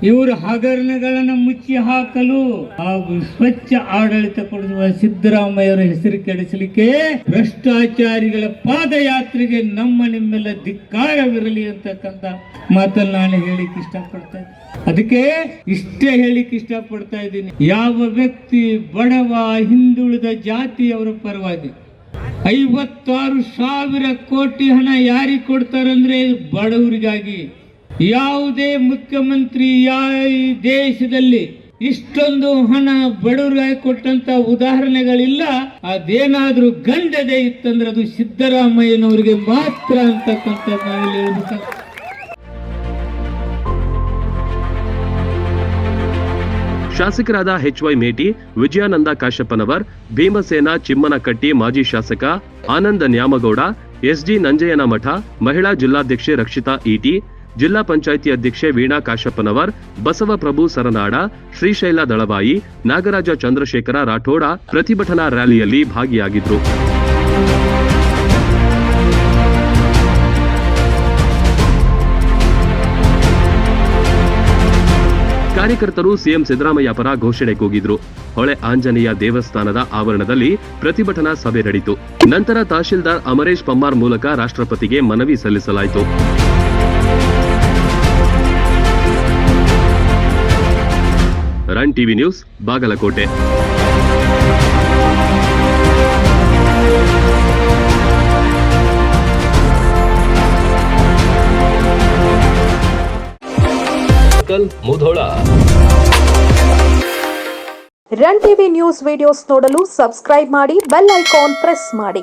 ಇವರು ಹಗರಣಗಳನ್ನು ಮುಚ್ಚಿ ಹಾಕಲು ಹಾಗೂ ಸ್ವಚ್ಛ ಆಡಳಿತ ಕೊಡುವ ಸಿದ್ದರಾಮಯ್ಯವರ ಹೆಸರು ಕೆಡಿಸಲಿಕ್ಕೆ ಭ್ರಷ್ಟಾಚಾರಿಗಳ ಪಾದಯಾತ್ರೆಗೆ ನಿಮ್ಮೆಲ್ಲ ಧಿಕ್ಕಾರವಿರಲಿ ಅಂತಕ್ಕಂಥ ಮಾತನ್ನು ನಾನು ಹೇಳಿಕ್ಕೆ ಇಷ್ಟಪಡ್ತಾ ಇದ್ದೀನಿ. ಅದಕ್ಕೆ ಇಷ್ಟೇ ಹೇಳಿಕ್ಕೆ ಇಷ್ಟಪಡ್ತಾ ಇದ್ದೀನಿ. ಯಾವ ವ್ಯಕ್ತಿ ಬಡವ ಹಿಂದುಳಿದ ಜಾತಿಯವರ ಪರವಾಗಿ 56,000 ಕೋಟಿ ಹಣ ಯಾರಿಗೆ ಕೊಡ್ತಾರಂದ್ರೆ ಬಡವರಿಗಾಗಿ. ಯಾವುದೇ ಮುಖ್ಯಮಂತ್ರಿ ದೇಶದಲ್ಲಿ ಇಷ್ಟೊಂದು ಹಣ ಬಡವರಿಗಾಗಿ ಕೊಟ್ಟಂತ ಉದಾಹರಣೆಗಳಿಲ್ಲ. ಅದೇನಾದ್ರೂ ಗಂಡದೆ ಇತ್ತಂದ್ರೆ ಅದು ಸಿದ್ದರಾಮಯ್ಯನವರಿಗೆ ಮಾತ್ರ ಅಂತಕ್ಕಂಥ ನಾವಿಲ್ಲಿ ಹೇಳ್ಬೇಕಾಗ್ತದೆ. ಶಾಸಕರಾದ HY ಮೇಟಿ, ವಿಜಯಾನಂದ ಕಾಶಪ್ಪನವರ್, ಭೀಮಸೇನ ಚಿಮ್ಮನಕಟ್ಟಿ ಮಾಜಿ ಶಾಸಕ ಆನಂದ ನ್ಯಾಮಗೌಡ, SG ನಂಜಯ್ಯನಮಠ, ಮಹಿಳಾ ಜಿಲ್ಲಾಧ್ಯಕ್ಷೆ ರಕ್ಷಿತಾ ಈಟಿ, ಜಿಲ್ಲಾ ಪಂಚಾಯಿತಿ ಅಧ್ಯಕ್ಷೆ ವೀಣಾ ಕಾಶಪ್ಪನವರ್, ಬಸವಪ್ರಭು ಸರನಾಡ, ಶ್ರೀಶೈಲ ದಳವಾಯಿ, ನಾಗರಾಜ ಚಂದ್ರಶೇಖರ ರಾಠೋಡ ಪ್ರತಿಭಟನಾ ರ್ಯಾಲಿಯಲ್ಲಿ ಭಾಗಿಯಾಗಿದ್ರು. ಕಾರ್ಯಕರ್ತರು ಸಿಎಂ ಸಿದ್ದರಾಮಯ್ಯ ಪರ ಘೋಷಣೆ ಕೂಗಿದ್ರು. ಹೊಳೆ ಆಂಜನೇಯ ದೇವಸ್ಥಾನದ ಆವರಣದಲ್ಲಿ ಪ್ರತಿಭಟನಾ ಸಭೆ ನಡೆಯಿತು. ನಂತರ ತಹಶೀಲ್ದಾರ್ ಅಮರೇಶ್ ಪಮ್ಮಾರ್ ಮೂಲಕ ರಾಷ್ಟ್ರಪತಿಗೆ ಮನವಿ ಸಲ್ಲಿಸಲಾಯಿತು. Run TV news, Bagalkot. Mudhol. Run TV news videos ನೋಡಲು ಸಬ್ಸ್ಕ್ರೈಬ್ ಮಾಡಿ, ಬೆಲ್ ಐಕಾನ್ ಪ್ರೆಸ್ ಮಾಡಿ.